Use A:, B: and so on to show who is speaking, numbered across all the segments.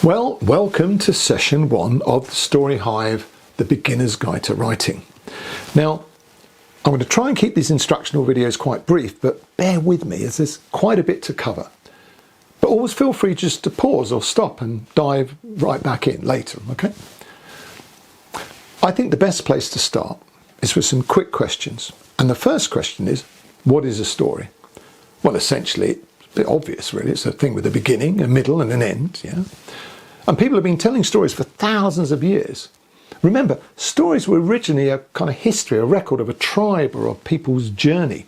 A: Well, welcome to session 1 of the Story Hive, the Beginner's Guide to Writing. Now, I'm going to try and keep these instructional videos quite brief, but bear with me as there's quite a bit to cover. But always feel free just to pause or stop and dive right back in later, okay? I think the best place to start is with some quick questions. And the first question is, what is a story? Well, essentially, it's a bit obvious, really. It's a thing with a beginning, a middle, and an end, yeah? And people have been telling stories for thousands of years. Remember, stories were originally a kind of history, a record of a tribe or a people's journey.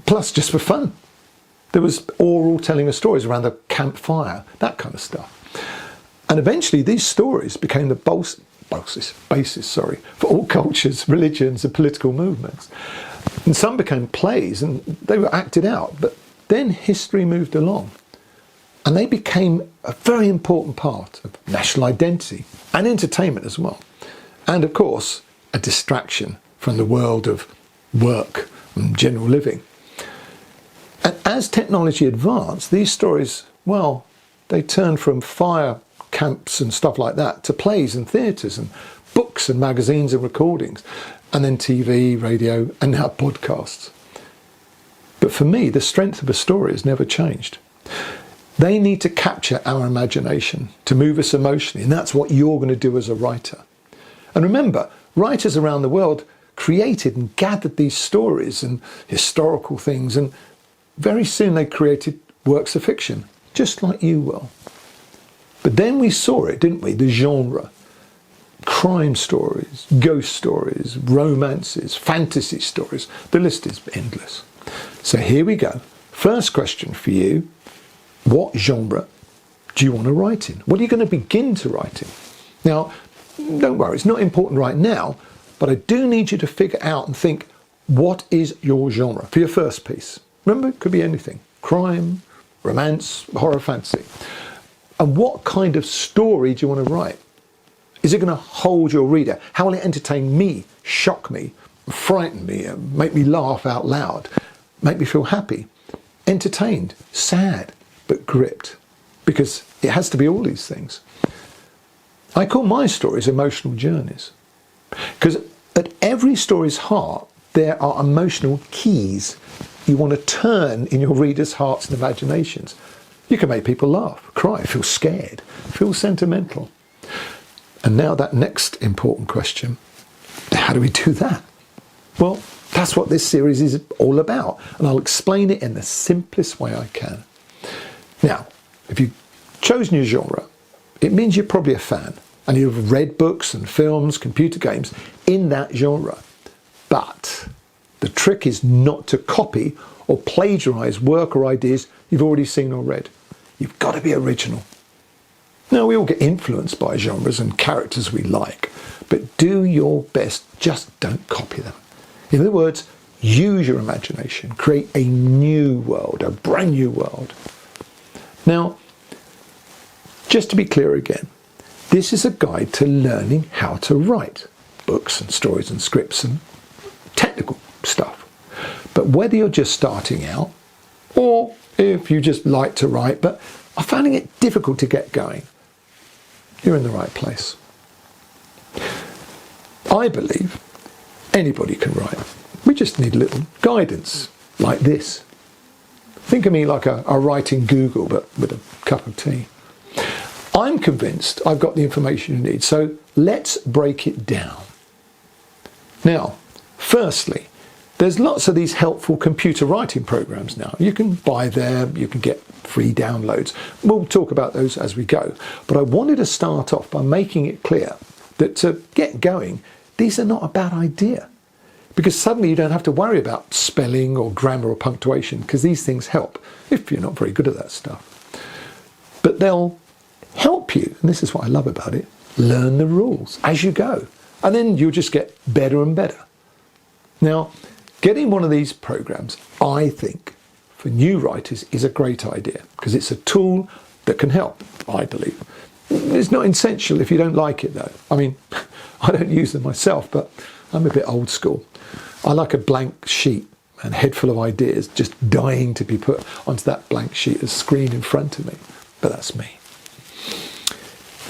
A: Plus, just for fun. There was oral telling of stories around the campfire, that kind of stuff. And eventually these stories became the basis for all cultures, religions and political movements. And some became plays and they were acted out. But then history moved along. And they became a very important part of national identity and entertainment as well. And of course, a distraction from the world of work and general living. And as technology advanced, these stories, well, they turned from fire camps and stuff like that to plays and theatres and books and magazines and recordings, and then TV, radio, and now podcasts. But for me, the strength of a story has never changed. They need to capture our imagination to move us emotionally, and that's what you're going to do as a writer. And remember, writers around the world created and gathered these stories and historical things, and very soon they created works of fiction, just like you will. But then we saw it, didn't we? The genre. Crime stories, ghost stories, romances, fantasy stories. The list is endless. So here we go. First question for you. What genre do you want to write in? What are you going to begin to write in? Now, don't worry, it's not important right now, but I do need you to figure out and think, what is your genre for your first piece? Remember, it could be anything. Crime, romance, horror, fantasy. And what kind of story do you want to write? Is it going to hold your reader? How will it entertain me, shock me, frighten me, make me laugh out loud, make me feel happy, entertained, sad, but gripped, because it has to be all these things. I call my stories emotional journeys, because at every story's heart, there are emotional keys you want to turn in your readers' hearts and imaginations. You can make people laugh, cry, feel scared, feel sentimental. And now that next important question, how do we do that? Well, that's what this series is all about, and I'll explain it in the simplest way I can. Now, if you've chosen your genre, it means you're probably a fan and you've read books and films, computer games in that genre. But the trick is not to copy or plagiarise work or ideas you've already seen or read. You've got to be original. Now, we all get influenced by genres and characters we like, but do your best, just don't copy them. In other words, use your imagination, create a new world, a brand new world. Now, just to be clear again, this is a guide to learning how to write books and stories and scripts and technical stuff. But whether you're just starting out, or if you just like to write but are finding it difficult to get going, you're in the right place. I believe anybody can write. We just need a little guidance, like this. Think of me like a writing Google, but with a cup of tea. I'm convinced I've got the information you need, so let's break it down. Now, firstly, there's lots of these helpful computer writing programs now. You can buy them, you can get free downloads. We'll talk about those as we go. But I wanted to start off by making it clear that to get going, these are not a bad idea. Because suddenly you don't have to worry about spelling or grammar or punctuation, because these things help if you're not very good at that stuff. But they'll help you, and this is what I love about it, learn the rules as you go. And then you'll just get better and better. Now, getting one of these programs, I think, for new writers is a great idea, because it's a tool that can help, I believe. It's not essential if you don't like it, though. I mean, I don't use them myself, but I'm a bit old school. I like a blank sheet and a head full of ideas just dying to be put onto that blank sheet of screen in front of me. But that's me.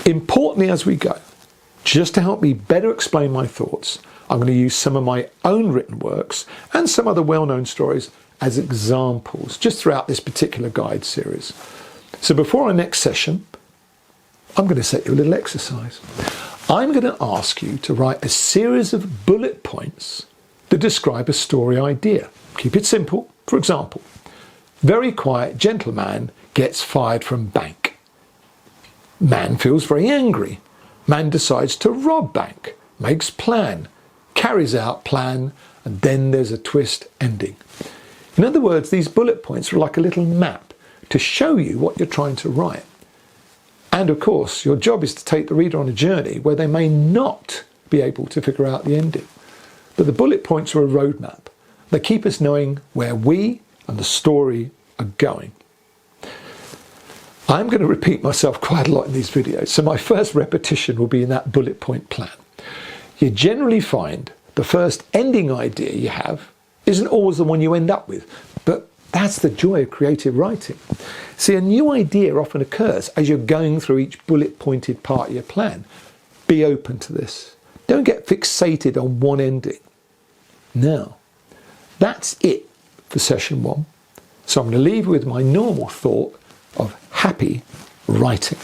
A: Importantly, as we go, just to help me better explain my thoughts, I'm going to use some of my own written works and some other well-known stories as examples just throughout this particular guide series. So before our next session, I'm going to set you a little exercise. I'm going to ask you to write a series of bullet points that describe a story idea. Keep it simple. For example, very quiet gentleman gets fired from bank. Man feels very angry. Man decides to rob bank, makes plan, carries out plan, and then there's a twist ending. In other words, these bullet points are like a little map to show you what you're trying to write. And of course, your job is to take the reader on a journey where they may not be able to figure out the ending. But the bullet points are a roadmap. They keep us knowing where we and the story are going. I'm going to repeat myself quite a lot in these videos, so my first repetition will be in that bullet point plan. You generally find the first ending idea you have isn't always the one you end up with, but that's the joy of creative writing. See, a new idea often occurs as you're going through each bullet pointed part of your plan. Be open to this. Don't get fixated on one ending. Now, that's it for session 1. So I'm going to leave you with my normal thought of happy writing.